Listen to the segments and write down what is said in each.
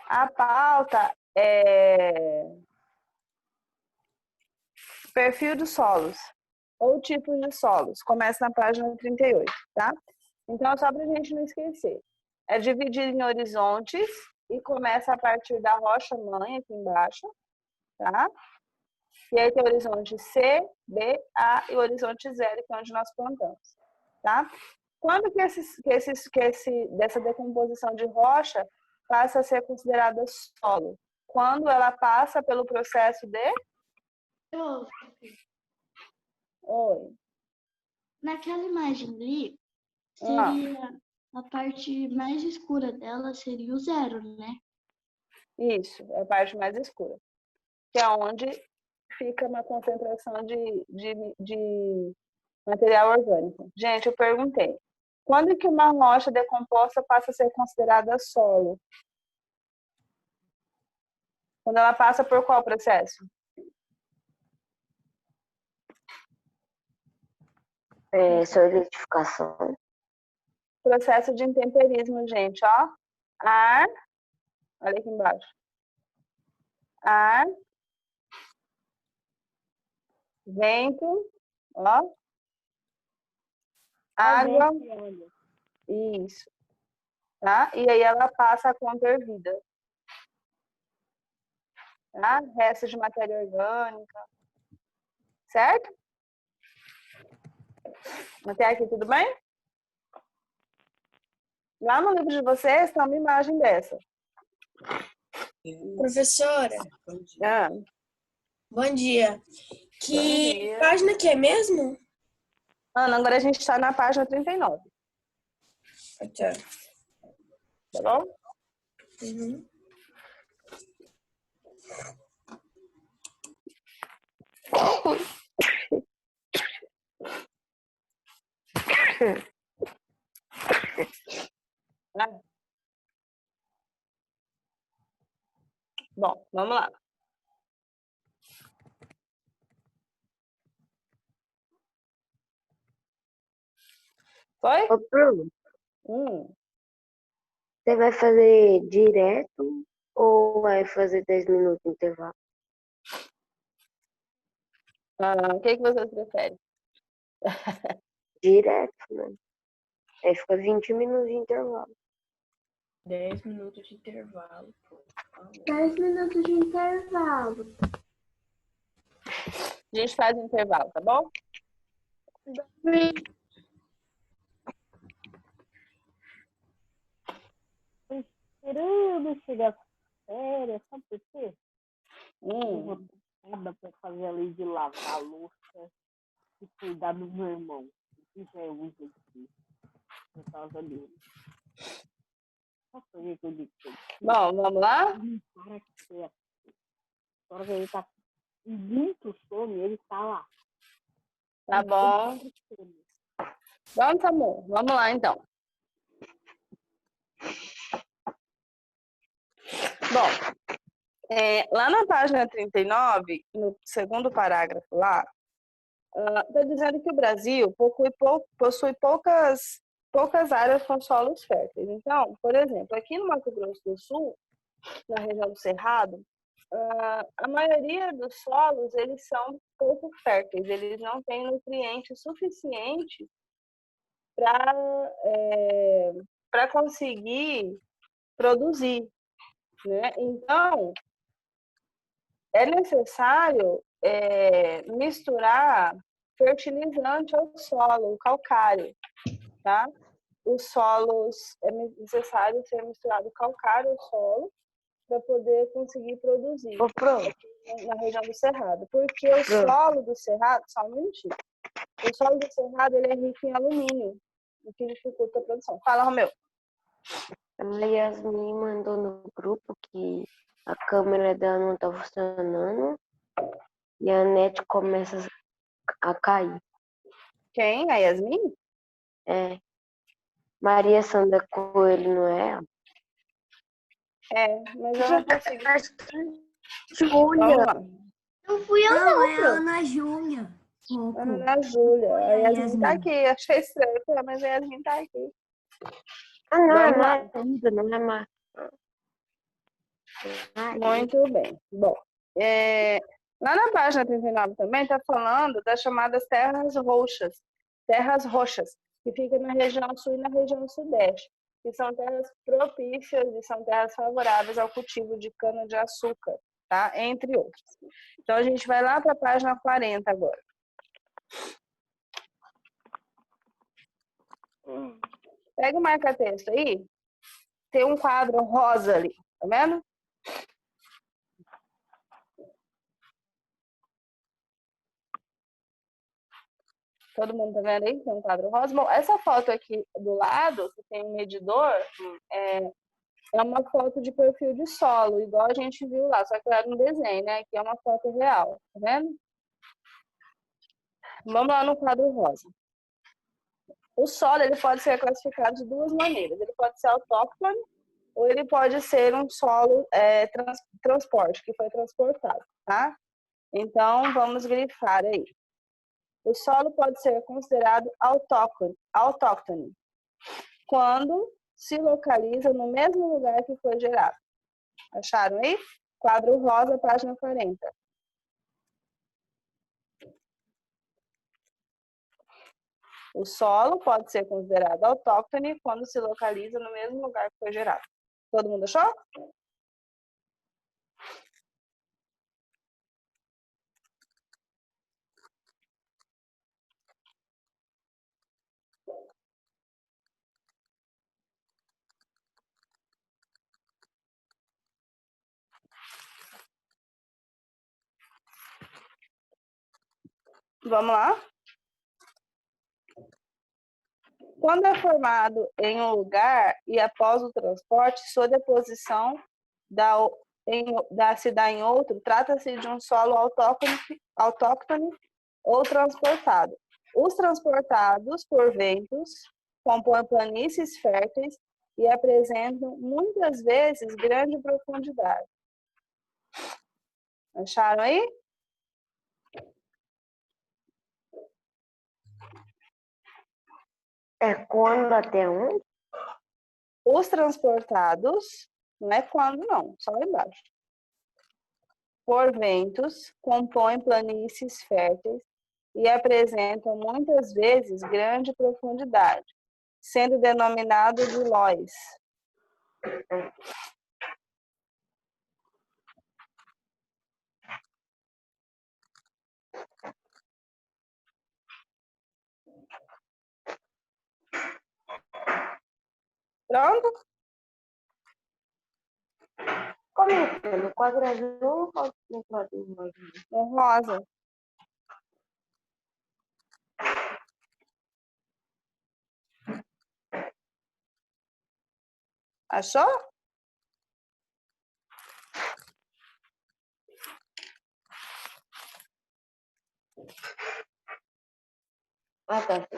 A pauta é perfil dos solos ou tipos de solos. Começa na página 38, tá? Então, só para a gente não esquecer. É dividido em horizontes e começa a partir da rocha mãe aqui embaixo, tá? E aí tem o horizonte C, B, A e o horizonte zero, que é onde nós plantamos, tá? Quando que dessa decomposição de rocha passa a ser considerada solo? Quando ela passa pelo processo de... Oi. Naquela imagem ali, seria a parte mais escura dela seria o zero, né? Isso, é a parte mais escura. Que é onde fica uma concentração de material orgânico. Gente, eu perguntei. Quando que uma rocha decomposta passa a ser considerada solo? Quando ela passa por qual processo? Solidificação. Processo de intemperismo, gente, ó. Ar, olha aqui embaixo. Ar, vento, ó. Água. Isso. Tá? E aí ela passa a conter vida. Tá? Restos de matéria orgânica. Certo? Até aqui tudo bem? Lá no livro de vocês tem uma imagem dessa. Professora, Ah, bom dia. Que Bom dia. página que é mesmo? Ana, agora a gente está na página 39. Tá. Tá bom? Uhum. Ah. Bom, vamos lá. Foi? Ô, Bruno, Hum. você vai fazer direto ou vai fazer 10 minutos de intervalo? O que vocês preferem? Direto, né? Aí fica 20 minutos de intervalo. 10 minutos de intervalo. 10 minutos de intervalo. A gente faz um intervalo, tá bom? Esperando chegar as férias, sabe por quê? Hum. Eu vou pra fazer a lei de lavar a louça e cuidar do meu irmão. Isso já é um exercício por causa dele. Sabe por que eu digo isso? Bom, vamos lá? Ele para que ser assim. Agora que ele tá com muito sono, ele tá lá. Tá bom. Vamos, amor. Vamos lá, então. Bom, lá na página 39, no segundo parágrafo lá, está dizendo que o Brasil possui poucas áreas com solos férteis. Então, por exemplo, aqui no Mato Grosso do Sul, na região do Cerrado, a maioria dos solos eles são pouco férteis, eles não têm nutrientes suficientes para conseguir produzir, né? Então, é necessário misturar fertilizante ao solo, o calcário, tá? Os solos, é necessário ser misturado calcário ao solo para poder conseguir produzir Ô, Bruno, na região do Cerrado. Porque o solo do Cerrado, só um minutinho, o solo do Cerrado ele é rico em alumínio, o que dificulta a produção. Fala, Romeu. a Yasmin mandou no grupo que a câmera dela não tá funcionando e a net começa a cair. Quem? A Yasmin? É. Maria Sandra Coelho, não é ela? Mas eu não consigo. Júlia. Vamos lá. Não fui eu, Não, é a Bruno. Ana Júlia. Ana Júlia. A Yasmin tá aqui. Achei estranho, mas a Yasmin tá aqui. Ah, não, Vamos é lá. Maria, não é Maria. Muito bem. Bom, lá na página 39 também está falando das chamadas terras roxas, que ficam na região sul e na região sudeste, que são terras propícias e são terras favoráveis ao cultivo de cana-de-açúcar, tá? Entre outros. Então, a gente vai lá para a página 40 agora. Pega o marca-texto aí, tem um quadro rosa ali, tá vendo? Todo mundo tá vendo aí? Tem um quadro rosa. Bom, essa foto aqui do lado, que tem um medidor, é uma foto de perfil de solo, igual a gente viu lá, só que era um desenho, né? Aqui é uma foto real, tá vendo? Vamos lá no quadro rosa. O solo ele pode ser classificado de duas maneiras. Ele pode ser autóctone ou ele pode ser um solo transporte, que foi transportado, tá? Então, vamos grifar aí. O solo pode ser considerado autóctone quando se localiza no mesmo lugar que foi gerado. Acharam aí? Quadro rosa, página 40. O solo pode ser considerado autóctone quando se localiza no mesmo lugar que foi gerado. Todo mundo achou? Vamos lá? Quando é formado em um lugar e após o transporte, sua deposição se dá em outro, trata-se de um solo autóctone ou transportado. Os transportados por ventos compõem planícies férteis e apresentam muitas vezes grande profundidade. Acharam aí? É quando até onde? Os transportados, não é quando não, só lá embaixo. Por ventos, compõem planícies férteis e apresentam muitas vezes grande profundidade, sendo denominado de lóis. Pronto? Como é que é? No quadro azul ou no quadro rosa? No rosa. Achou? Ah, tá.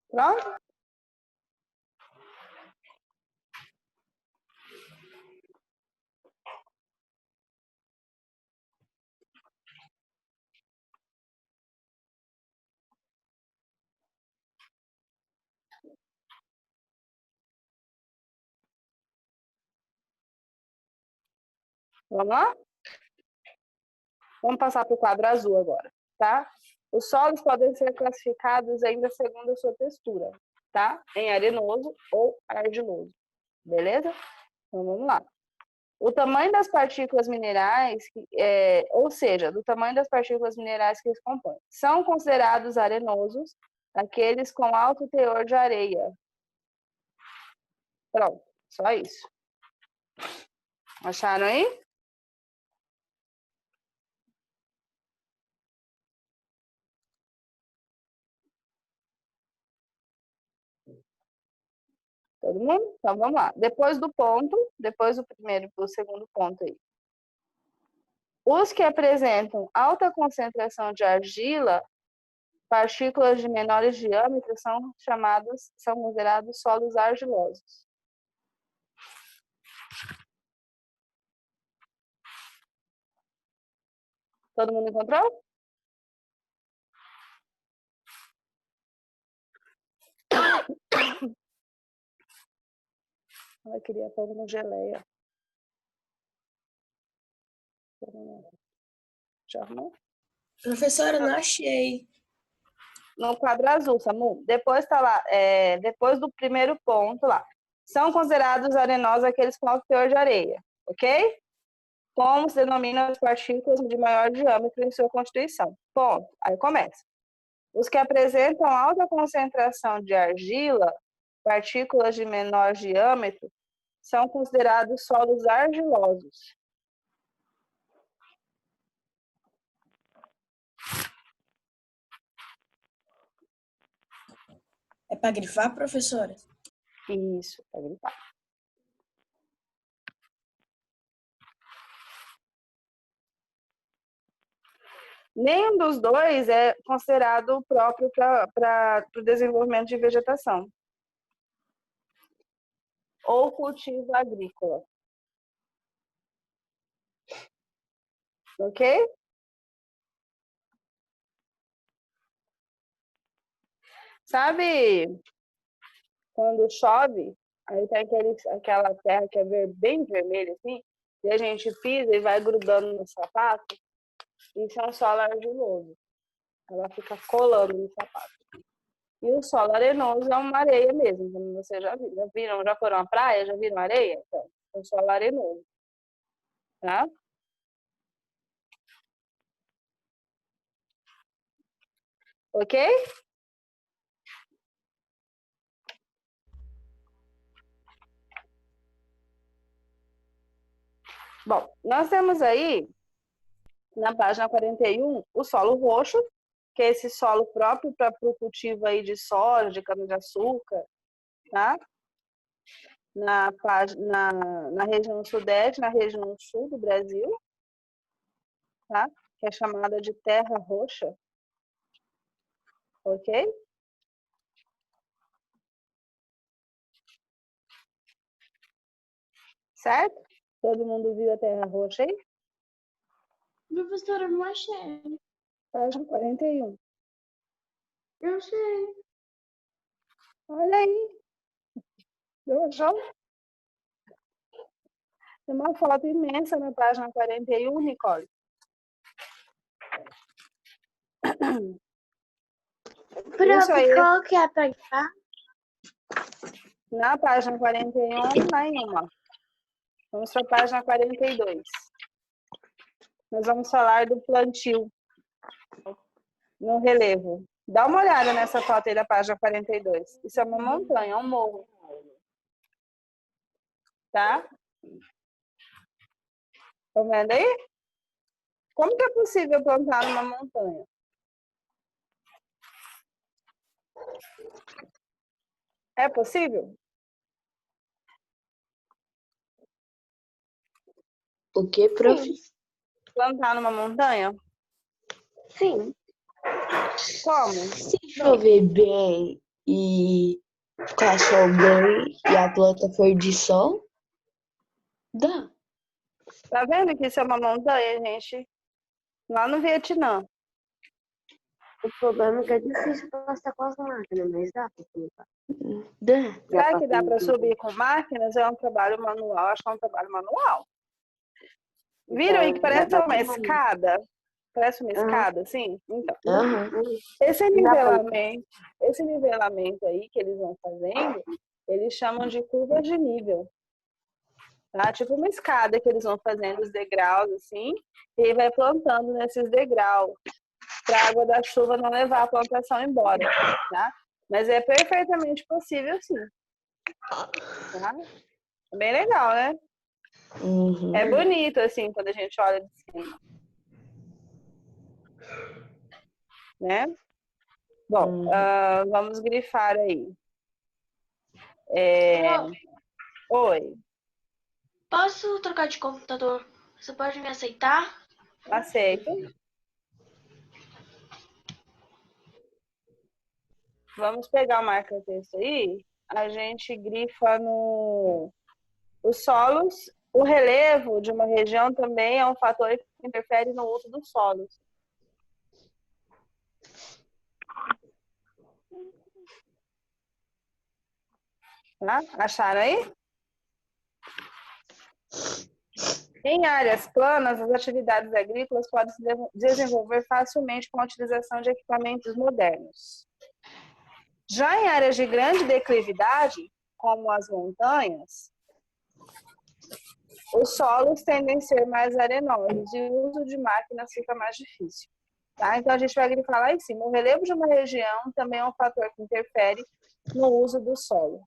Pronto? Vamos lá? Vamos passar para o quadro azul agora, tá? Os solos podem ser classificados ainda segundo a sua textura, tá? Em arenoso ou argiloso, beleza? Então vamos lá. O tamanho das partículas minerais, ou seja, do tamanho das partículas minerais que eles compõem, são considerados arenosos aqueles com alto teor de areia. Pronto, só isso. Acharam aí? Todo mundo? Então vamos lá. Depois do ponto, depois do segundo ponto aí. Os que apresentam alta concentração de argila, partículas de menores diâmetros, são considerados solos argilosos. Todo mundo encontrou? Eu queria pôr uma geleia. Já arrumou? Professora, não achei. No quadro azul, Samu. Depois tá lá, depois do primeiro ponto lá. São considerados arenosos aqueles com alto teor de areia, ok? Como se denominam as partículas de maior diâmetro em sua constituição. Ponto. Aí começa. Os que apresentam alta concentração de argila, partículas de menor diâmetro, são considerados solos argilosos. É para grifar, professora? Isso, tá grifado. Nenhum dos dois é considerado próprio para o desenvolvimento de vegetação ou cultivo agrícola. Ok? Sabe quando chove, aí tem aquela terra que é bem vermelha assim, e a gente pisa e vai grudando no sapato? Isso é um solo argiloso. Ela fica colando no sapato. E o solo arenoso é uma areia mesmo, como vocês já viram. Já foram à praia? Já viram areia? Então, é um solo arenoso. Tá? Ok? Bom, nós temos aí, na página 41, o solo roxo, que é esse solo próprio para o cultivo aí de soja, de cana-de-açúcar, tá? Na região sudeste, na região sul do Brasil, tá? Que é chamada de terra roxa, ok? Certo? Todo mundo viu a terra roxa aí? Professora, eu não achei. Página 41. Eu sei. Olha aí. Deu achou? Tem uma foto imensa na página 41, Nicole. Isso aí, Qual que é pra grifar? na página 41, nenhuma. Vamos para a página 42. Nós vamos falar do plantio no relevo. Dá uma olhada nessa foto aí da página 42. Isso é uma montanha, é um morro. Tá? Estão vendo aí? Como que é possível plantar numa montanha? É possível? O que, prof? Plantar numa montanha? Sim. Como? Se chover bem e ficar sol bem e a planta for de sol, dá. Tá vendo que isso é uma montanha, gente? Lá no Vietnã. O problema é que é difícil passar com as máquinas, mas dá pra plantar. Dá. Será que dá para subir com máquinas? É um trabalho manual. Acho que é um trabalho manual. Viram aí que parece uma escada? Parece uma escada, assim? Então, esse nivelamento aí que eles vão fazendo, eles chamam de curvas de nível. Tá? Tipo uma escada que eles vão fazendo os degraus, assim, e aí vai plantando nesses degraus, para a água da chuva não levar a plantação embora, tá? Mas é perfeitamente possível, sim. Tá? É bem legal, né? É bonito, assim, quando a gente olha de cima. Né? Bom, vamos grifar aí. Oi, Posso trocar de computador? Você pode me aceitar? aceito. Vamos pegar o marca-texto aí. A gente grifa no... Os solos O relevo de uma região também é um fator que interfere no uso dos solos. Tá? Acharam aí? Em áreas planas, as atividades agrícolas podem se desenvolver facilmente com a utilização de equipamentos modernos. Já em áreas de grande declividade, como as montanhas, os solos tendem a ser mais arenosos e o uso de máquinas fica mais difícil. Tá? Então, a gente vai grifar lá em cima. O relevo de uma região também é um fator que interfere no uso do solo.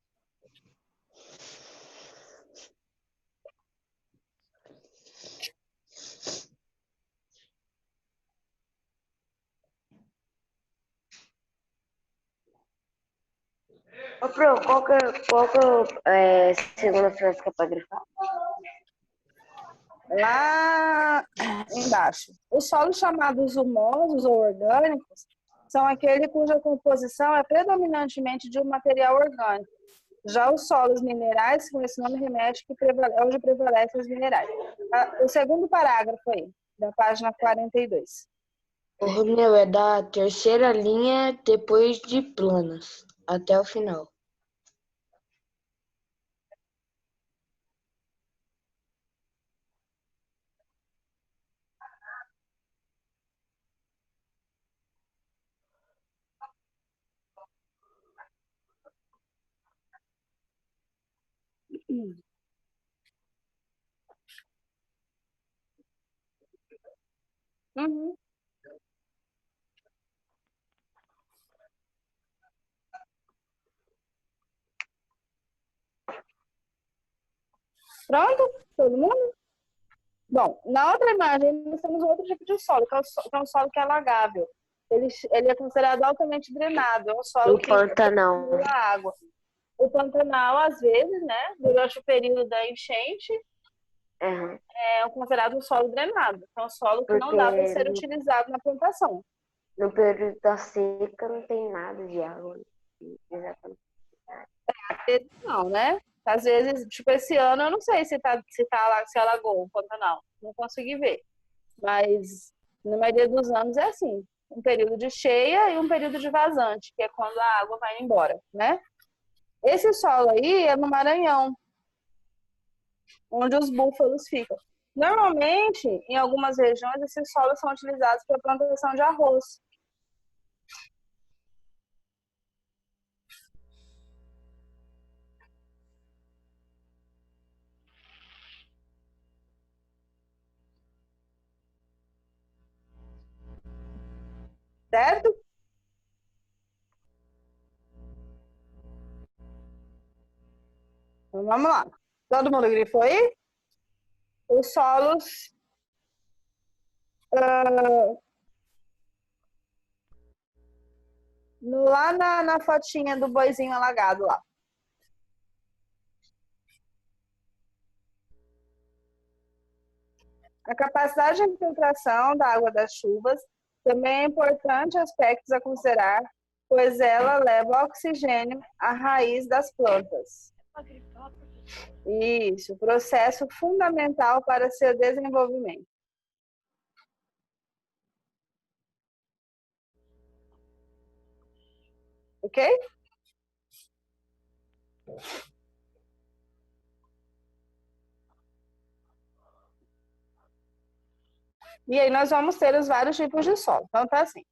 Ô, Pro, qual que é a segunda frase que é pra grifar? Lá embaixo. Os solos chamados humosos ou orgânicos são aqueles cuja composição é predominantemente de um material orgânico. Já os solos minerais, com esse nome remete que onde prevalecem os minerais. O segundo parágrafo aí, da página 42. O Romeu é da terceira linha depois de planas, até o final. Uhum. Pronto? Todo mundo? Bom, na outra imagem, nós temos outro tipo de solo, que é um solo que é alagável. Ele é considerado altamente drenado, é um solo O que Pantanal. acumula água. O Pantanal, às vezes, né, durante o período da enchente, Uhum. é considerado um solo drenado. É um solo que não dá para ser utilizado na plantação. No período da seca não tem nada de água. Exatamente. Às vezes não, né? Às vezes, tipo, esse ano eu não sei se se alagou o Pantanal. Não consegui ver. Mas na maioria dos anos é assim. Um período de cheia e um período de vazante, que é quando a água vai embora, né? Esse solo aí é no Maranhão, onde os búfalos ficam. Normalmente, em algumas regiões, esses solos são utilizados para a plantação de arroz. Certo? Então, vamos lá. Todo mundo grifou aí? Os solos lá na fotinha do boizinho alagado lá. A capacidade de infiltração da água das chuvas também é importante aspecto a considerar, pois ela leva oxigênio à raiz das plantas. Isso, processo fundamental para seu desenvolvimento. Ok? E aí nós vamos ter os vários tipos de solo. Então tá assim.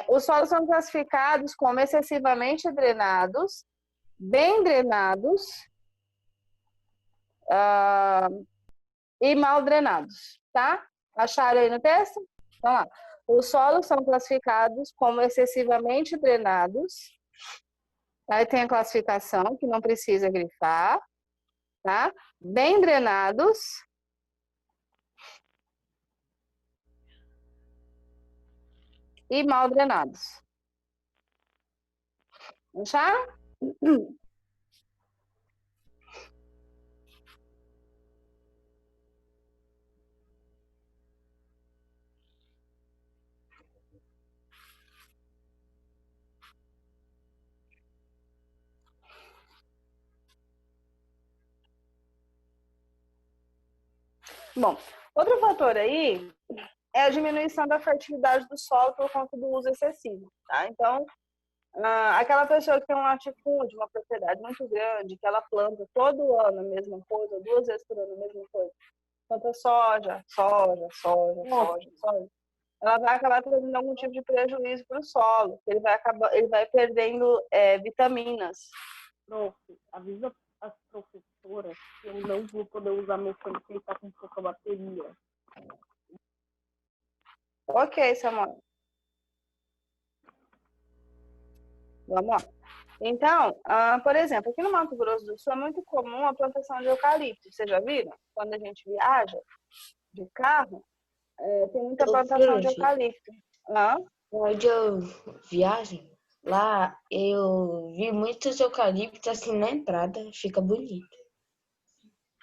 Os solos são classificados como excessivamente drenados, bem drenados e mal drenados, tá? Acharam aí no texto? Vamos lá. Os solos são classificados como excessivamente drenados. Aí tem a classificação, que não precisa grifar, tá? Bem drenados e mal drenados. Acharam? Bom, outro fator aí é a diminuição da fertilidade do solo por conta do uso excessivo, tá? Então, aquela pessoa que tem um latifúndio, uma propriedade muito grande, que ela planta todo ano a mesma coisa, 2 vezes por ano a mesma coisa, planta soja, ela vai acabar trazendo algum tipo de prejuízo para o solo. Ele vai perdendo vitaminas. Prof, avisa as professoras que eu não vou poder usar meu fone porque ele tá com pouca bateria. Ok, Samuel. Vamos lá. Então, por exemplo, aqui no Mato Grosso do Sul é muito comum a plantação de eucalipto. Vocês já viram? Quando a gente viaja de carro, tem muita plantação de eucalipto. Onde eu viajo, lá eu vi muitos eucaliptos assim na entrada, fica bonito.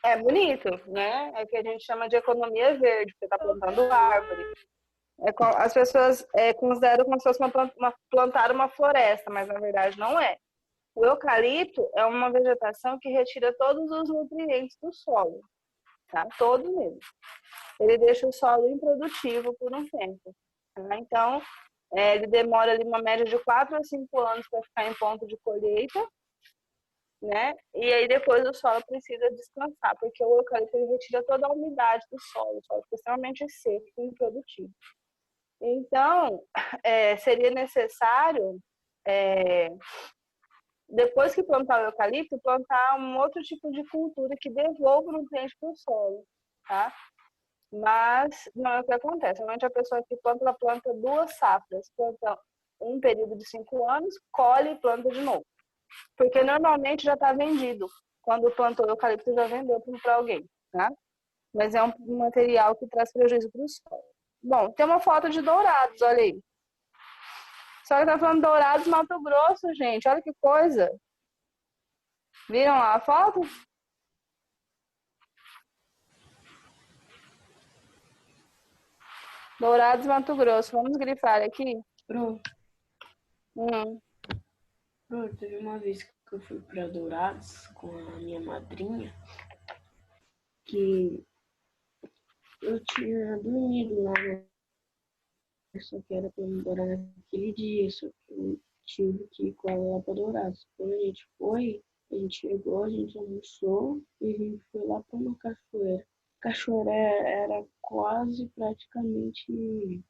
É bonito, né? É o que a gente chama de economia verde, porque está plantando árvore. As pessoas consideram como se fosse plantar uma floresta, mas na verdade não é. O eucalipto é uma vegetação que retira todos os nutrientes do solo, tá? Todos mesmo. Ele deixa o solo improdutivo por um tempo. Tá? Então, ele demora ali uma média de 4 a 5 anos para ficar em ponto de colheita, né? E aí depois o solo precisa descansar, porque o eucalipto ele retira toda a umidade do solo, o solo fica extremamente seco e improdutivo. Então, seria necessário, depois que plantar o eucalipto, plantar um outro tipo de cultura que devolva o nutriente para o solo, tá? Mas não é o que acontece. Normalmente a pessoa que planta, ela planta 2 safras, planta um período de 5 anos, colhe e planta de novo. Porque normalmente já está vendido. Quando plantou o eucalipto, já vendeu para alguém, tá? Mas é um material que traz prejuízo para o solo. Bom, tem uma foto de Dourados, olha aí. Só que tá falando Dourados, Mato Grosso, gente. Olha que coisa. Viram lá a foto? Dourados, Mato Grosso. Vamos grifar aqui? Pronto. Teve uma vez que eu fui para Dourados com a minha madrinha, que eu tinha dormido lá, né? Só que era para me morar naquele dia, só que eu tive que ir com ela lá para Dourados. Quando a gente foi, a gente chegou, a gente almoçou e a gente foi lá para uma cachoeira. A cachoeira era quase praticamente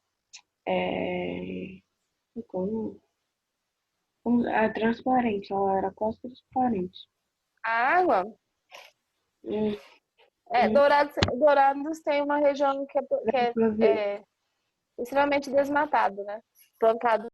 como transparente, ela era quase transparente. A água? Dourados tem uma região que é extremamente desmatado, né? Plantado